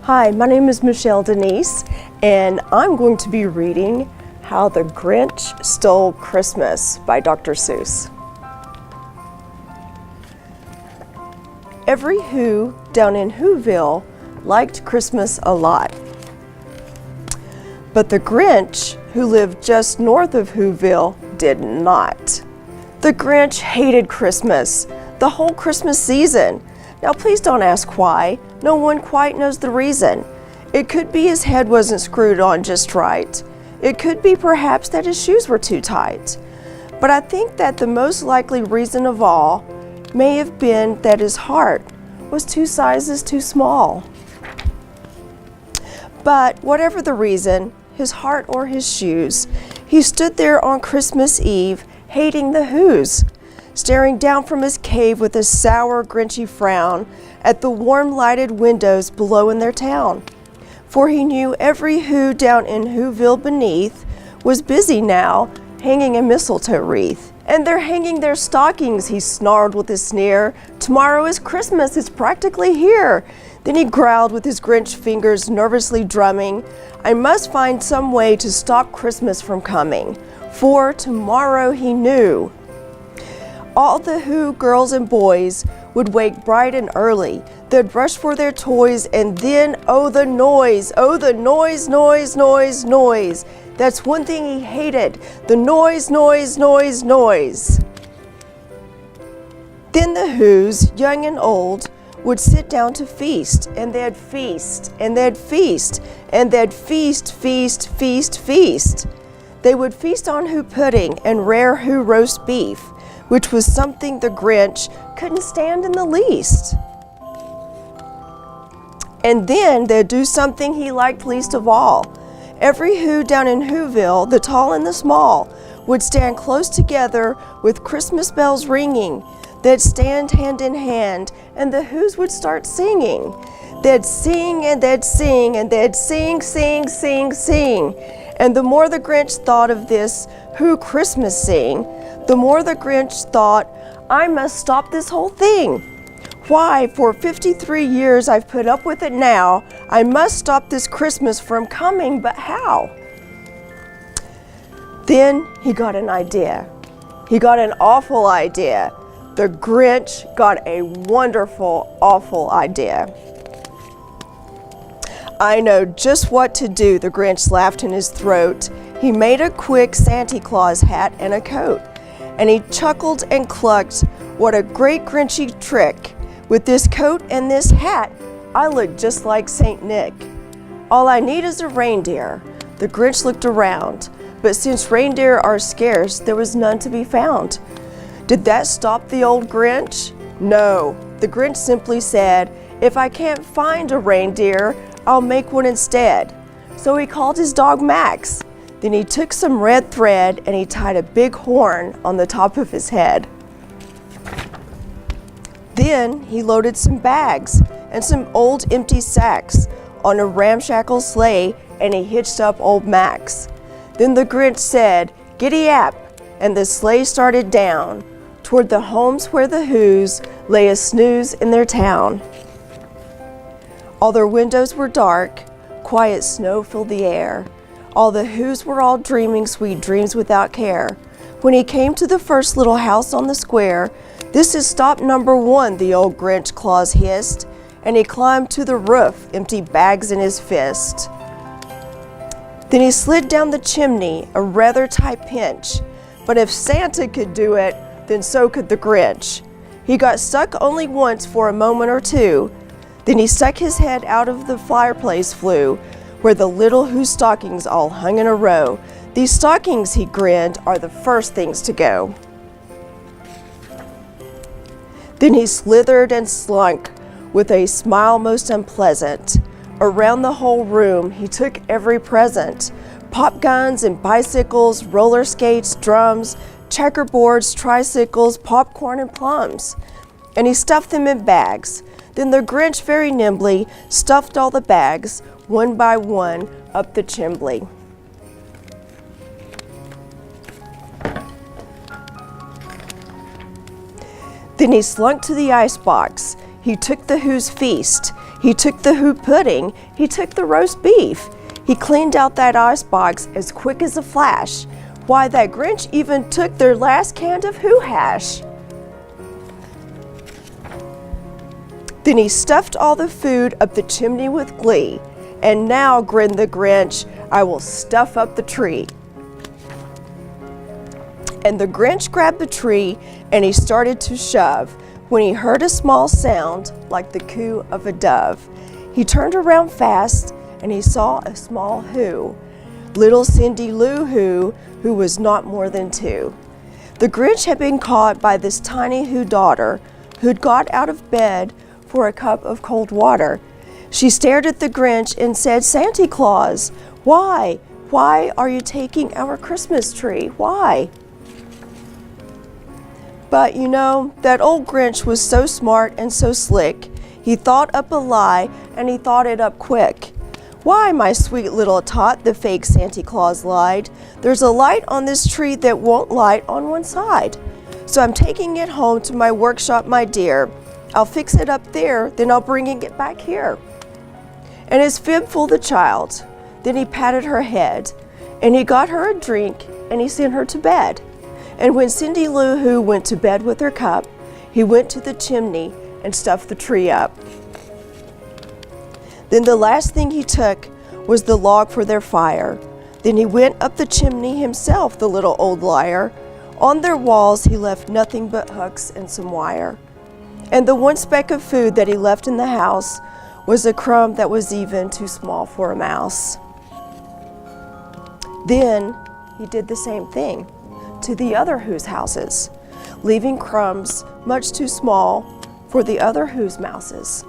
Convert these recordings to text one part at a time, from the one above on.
Hi, my name is Michelle Denise, and I'm going to be reading How the Grinch Stole Christmas by Dr. Seuss. Every Who down in Whoville liked Christmas a lot. But the Grinch, who lived just north of Whoville, did not. The Grinch hated Christmas, the whole Christmas season. Now please don't ask why. No one quite knows the reason. It could be his head wasn't screwed on just right. It could be perhaps that his shoes were too tight. But I think that the most likely reason of all may have been that his heart was 2 sizes too small. But whatever the reason, his heart or his shoes, he stood there on Christmas Eve hating the Whos, staring down from his cave with a sour, grinchy frown at the warm lighted windows below in their town. For he knew every Who down in Whoville beneath was busy now hanging a mistletoe wreath. And they're hanging their stockings, he snarled with a sneer. Tomorrow is Christmas, it's practically here. Then he growled with his Grinch fingers nervously drumming, I must find some way to stop Christmas from coming. For tomorrow he knew. All the Who girls and boys would wake bright and early. They'd rush for their toys, and then, oh the noise, noise, noise, noise. That's one thing he hated, the noise, noise, noise, noise. Then the Whos, young and old, would sit down to feast, and they'd feast, and they'd feast, and they'd feast, feast, feast, feast. They would feast on Who pudding and rare Who roast beef, which was something the Grinch couldn't stand in the least. And then they'd do something he liked least of all. Every Who down in Whoville, the tall and the small, would stand close together with Christmas bells ringing. They'd stand hand in hand, and the Whos would start singing. They'd sing and they'd sing and they'd sing, sing, sing, sing. And the more the Grinch thought of this Who Christmas sing, the more the Grinch thought, I must stop this whole thing. Why, for 53 years I've put up with it now. I must stop this Christmas from coming, but how? Then he got an idea. He got an awful idea. The Grinch got a wonderful, awful idea. I know just what to do, the Grinch laughed in his throat. He made a quick Santa Claus hat and a coat. And he chuckled and clucked, what a great Grinchy trick. With this coat and this hat, I look just like Saint Nick. All I need is a reindeer. The Grinch looked around, but since reindeer are scarce, there was none to be found. Did that stop the old Grinch? No, the Grinch simply said, if I can't find a reindeer, I'll make one instead. So he called his dog Max. Then he took some red thread and he tied a big horn on the top of his head. Then he loaded some bags and some old empty sacks on a ramshackle sleigh, and he hitched up old Max. Then the Grinch said, giddy-ap, and the sleigh started down toward the homes where the Whos lay a snooze in their town. All their windows were dark, quiet snow filled the air. All the Whos were all dreaming sweet dreams without care. When he came to the first little house on the square, this is stop number 1, the old Grinch Claus hissed, and he climbed to the roof, empty bags in his fist. Then he slid down the chimney, a rather tight pinch, but if Santa could do it, then so could the Grinch. He got stuck only once for a moment or two, then he stuck his head out of the fireplace flue, where the little Who stockings all hung in a row. These stockings, he grinned, are the first things to go. Then he slithered and slunk with a smile most unpleasant. Around the whole room he took every present. Pop guns and bicycles, roller skates, drums, checkerboards, tricycles, popcorn and plums. And he stuffed them in bags. Then the Grinch very nimbly stuffed all the bags, one by one, up the chimbley. Then he slunk to the icebox. He took the Who's feast. He took the Who pudding, he took the roast beef. He cleaned out that icebox as quick as a flash. Why, that Grinch even took their last can of Who hash. Then he stuffed all the food up the chimney with glee. And now, grinned the Grinch, I will stuff up the tree. And the Grinch grabbed the tree and he started to shove when he heard a small sound like the coo of a dove. He turned around fast and he saw a small Who, little Cindy Lou who was not more than 2. The Grinch had been caught by this tiny Who daughter who'd got out of bed for a cup of cold water. She stared at the Grinch and said, Santa Claus, why are you taking our Christmas tree? Why? But you know, that old Grinch was so smart and so slick. He thought up a lie and he thought it up quick. Why, my sweet little tot, the fake Santa Claus lied. There's a light on this tree that won't light on one side. So I'm taking it home to my workshop, my dear. I'll fix it up there, then I'll bring it back here. And his fib fooled the child. Then he patted her head, and he got her a drink, and he sent her to bed. And when Cindy Lou Who went to bed with her cup, he went to the chimney and stuffed the tree up. Then the last thing he took was the log for their fire. Then he went up the chimney himself, the little old liar. On their walls he left nothing but hooks and some wire. And the one speck of food that he left in the house was a crumb that was even too small for a mouse. Then he did the same thing to the other Who's houses, leaving crumbs much too small for the other Who's mouses.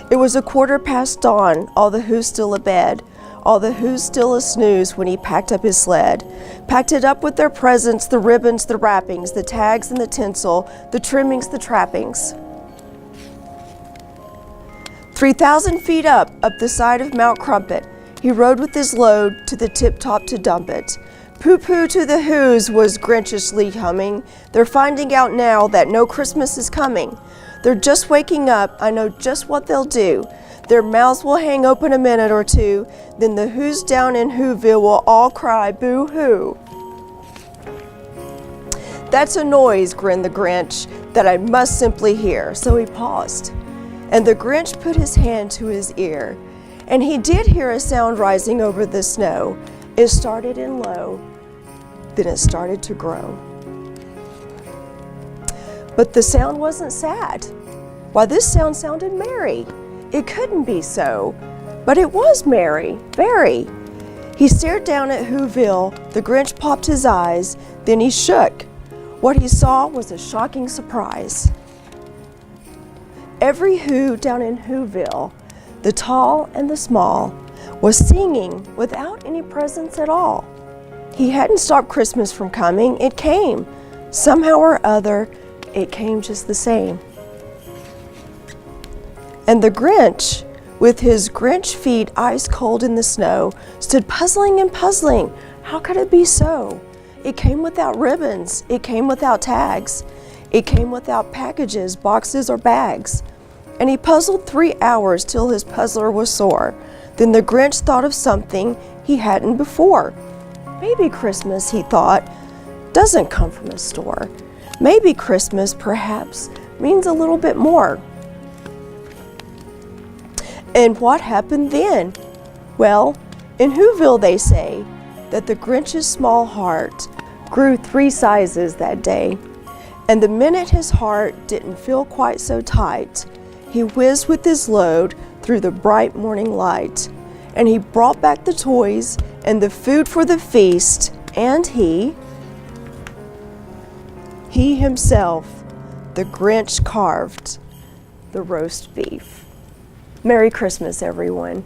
It was 1/4 dawn, all the Who's still abed, all the Who's still a snooze when he packed up his sled. Packed it up with their presents, the ribbons, the wrappings, the tags and the tinsel, the trimmings, the trappings. 3,000 feet up the side of Mount Crumpet, he rode with his load to the tip-top to dump it. Pooh-pooh to the Who's was Grinchishly humming. They're finding out now that no Christmas is coming. They're just waking up, I know just what they'll do. Their mouths will hang open a minute or two, then the Who's down in Whoville will all cry boo-hoo. That's a noise, grinned the Grinch, that I must simply hear. So he paused, and the Grinch put his hand to his ear, and he did hear a sound rising over the snow. It started in low, then it started to grow. But the sound wasn't sad. Why, this sound sounded merry. It couldn't be so, but it was merry, very. He stared down at Whoville, the Grinch popped his eyes, then he shook. What he saw was a shocking surprise. Every Who down in Whoville, the tall and the small, was singing without any presents at all. He hadn't stopped Christmas from coming, it came. Somehow or other, it came just the same. And the Grinch, with his Grinch feet ice cold in the snow, stood puzzling and puzzling. How could it be so? It came without ribbons, it came without tags, it came without packages, boxes, or bags. And he puzzled 3 hours till his puzzler was sore. Then the Grinch thought of something he hadn't before. Maybe Christmas, he thought, doesn't come from a store. Maybe Christmas, perhaps, means a little bit more. And what happened then? Well, in Whoville they say that the Grinch's small heart grew 3 sizes that day. And the minute his heart didn't feel quite so tight, he whizzed with his load through the bright morning light. And he brought back the toys and the food for the feast, and he himself, the Grinch, carved the roast beef. Merry Christmas, everyone.